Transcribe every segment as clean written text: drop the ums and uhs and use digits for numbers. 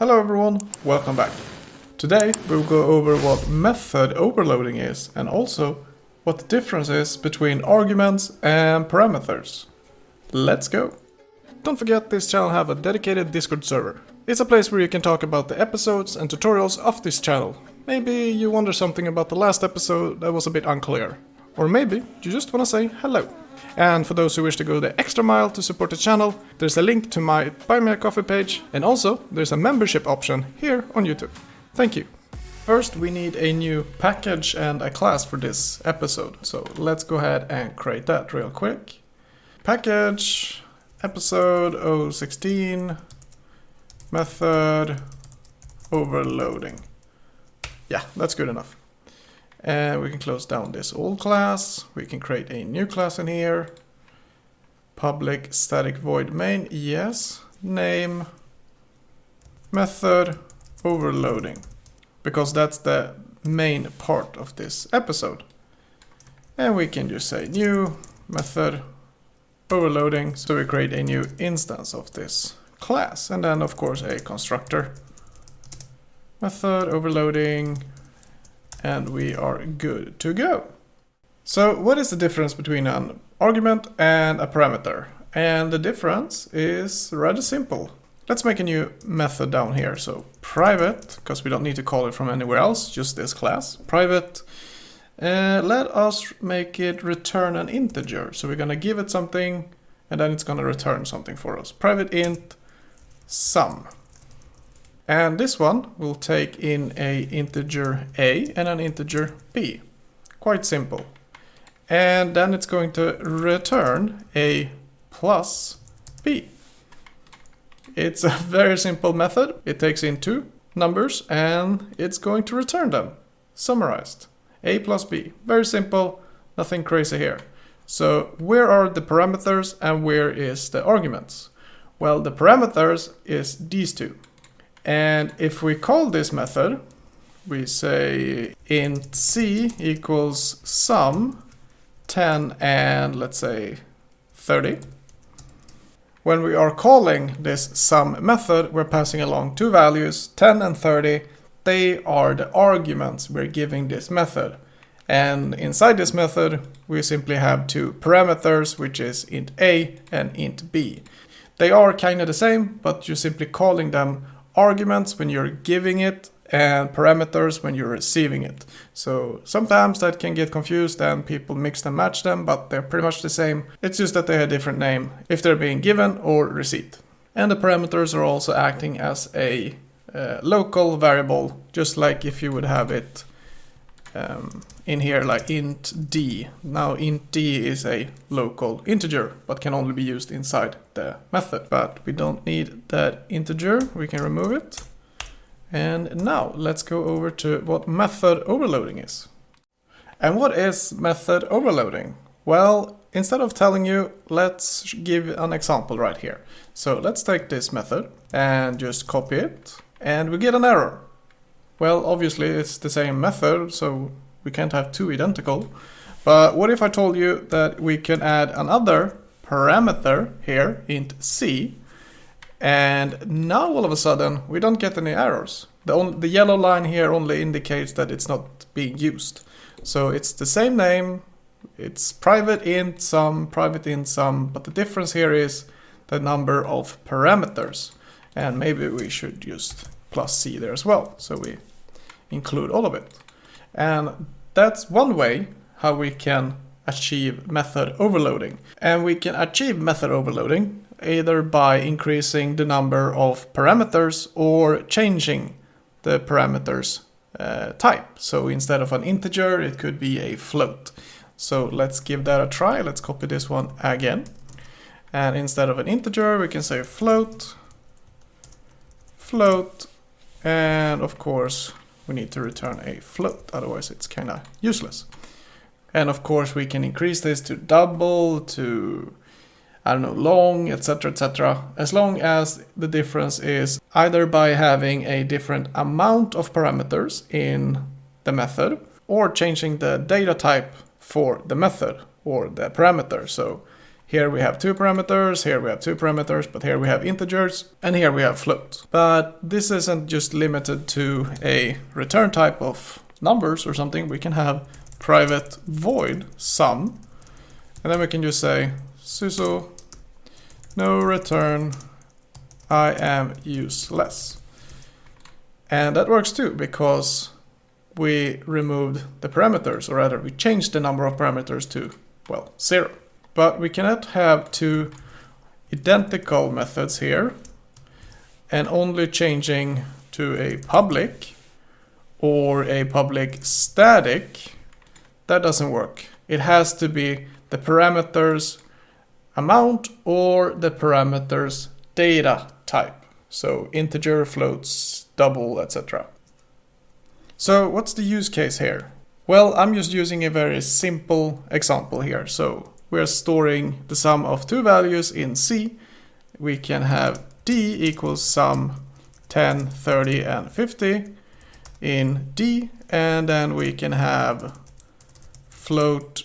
Hello everyone, welcome back. Today we'll go over what method overloading is and also what the difference is between arguments and parameters. Let's go! Don't forget this channel have a dedicated Discord server. It's a place where you can talk about the episodes and tutorials of this channel. Maybe you wonder something about the last episode that was a bit unclear. Or maybe you just want to say hello. And for those who wish to go the extra mile to support the channel, there's a link to my Buy Me a Coffee page, and also there's a membership option here on YouTube. Thank you. First we need a new package and a class for this episode, so let's go ahead and create that real quick. Package, episode 016, method overloading. Yeah, that's good enough. And we can close down this old class. We can create a new class in here. Public static void main, yes. Name method overloading, because that's the main part of this episode. And we can just say new method overloading, so we create a new instance of this class, and then of course a constructor method overloading. And we are good to go. So what is the difference between an argument and a parameter? And the difference is rather simple. Let's make a new method down here. So private, because we don't need to call it from anywhere else, just this class. Private, let us make it return an integer. So we're going to give it something and then it's going to return something for us. Private int sum. And this one will take in a integer a and an integer b. Quite simple. And then it's going to return a plus b. It's a very simple method. It takes in two numbers and it's going to return them. Summarized. A plus b. Very simple. Nothing crazy here. So where are the parameters and where is the arguments? Well, the parameters is these two. And if we call this method, we say int c equals sum 10 and let's say 30. When we are calling this sum method, we're passing along two values, 10 and 30. They are the arguments we're giving this method. And inside this method, we simply have two parameters, which is int a and int b. They are kind of the same, but you're simply calling them arguments when you're giving it and parameters when you're receiving it. So sometimes that can get confused and people mix and match them, but they're pretty much the same. It's just that they have a different name if they're being given or received. And the parameters are also acting as a local variable, just like if you would have it in here like int d. Now int d is a local integer but can only be used inside the method, but we don't need that integer, we can remove it. And now let's go over to what method overloading is. And what is method overloading? Well, instead of telling you, let's give an example right here. So let's take this method and just copy it and we get an error. Well, obviously it's the same method, so we can't have two identical. But what if I told you that we can add another parameter here, int c, and now all of a sudden we don't get any errors. The yellow line here only indicates that it's not being used. So it's the same name, it's private int sum, but the difference here is the number of parameters. And maybe we should just plus c there as well, so we include all of it. And that's one way how we can achieve method overloading. And we can achieve method overloading either by increasing the number of parameters or changing the parameters type. So instead of an integer, it could be a float. So let's give that a try. Let's copy this one again. And instead of an integer, we can say float, and of course we need to return a float, otherwise it's kind of useless. And of course we can increase this to double, to I don't know, long, etc, etc, as long as the difference is either by having a different amount of parameters in the method or changing the data type for the method or the parameter. So Here we have 2 parameters, here we have 2 parameters, but here we have integers, and here we have floats. But this isn't just limited to a return type of numbers or something. We can have private void sum, and then we can just say suso no return I am useless. And that works too, because we removed the parameters, or rather we changed the number of parameters to, well, 0. But we cannot have 2 identical methods here and only changing to a public or a public static. That doesn't work. It has to be the parameters amount or the parameters data type. So integer, floats, double, etc. So what's the use case here? Well, I'm just using a very simple example here. So we're storing the sum of 2 values in C. We can have D equals sum 10, 30, and 50 in D. And then we can have float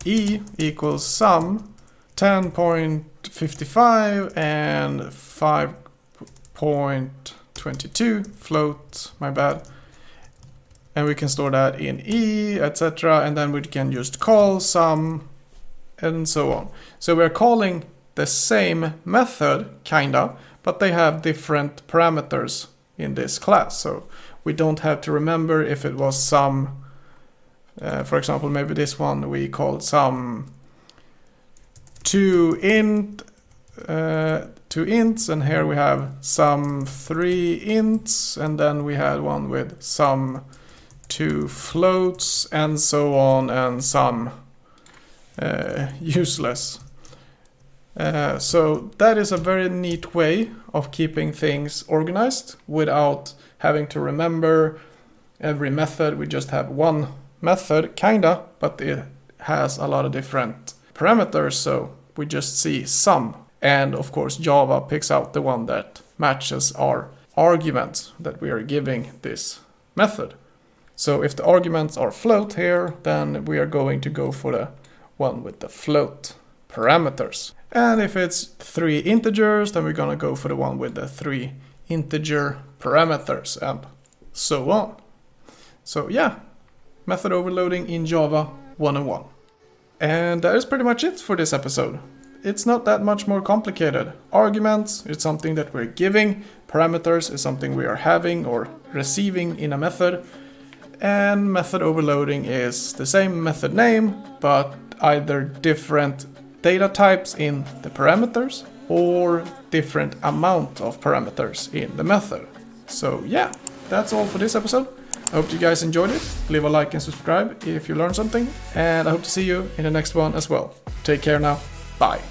E equals sum 10.55 and 5.22 float, my bad. And we can store that in E, etc. And then we can just call sum and so on. So we're calling the same method, kinda, but they have different parameters in this class. So we don't have to remember if it was sum, for example, maybe this one we called sum 2 ints, and here we have sum 3 ints, and then we had one with sum 2 floats, and so on, and some useless. So that is a very neat way of keeping things organized without having to remember every method. We just have one method, kinda, but it has a lot of different parameters, so we just see sum. And of course Java picks out the one that matches our arguments that we are giving this method. So if the arguments are float here, then we are going to go for the one with the float parameters. And if it's 3 integers, then we're gonna go for the one with the 3 integer parameters, and so on. So yeah, method overloading in Java 101. And that is pretty much it for this episode. It's not that much more complicated. Arguments is something that we're giving, parameters is something we are having or receiving in a method, and method overloading is the same method name, but either different data types in the parameters or different amount of parameters in the method. So yeah, that's all for this episode. I hope you guys enjoyed it. Leave a like and subscribe if you learned something, and I hope to see you in the next one as well. Take care now. Bye.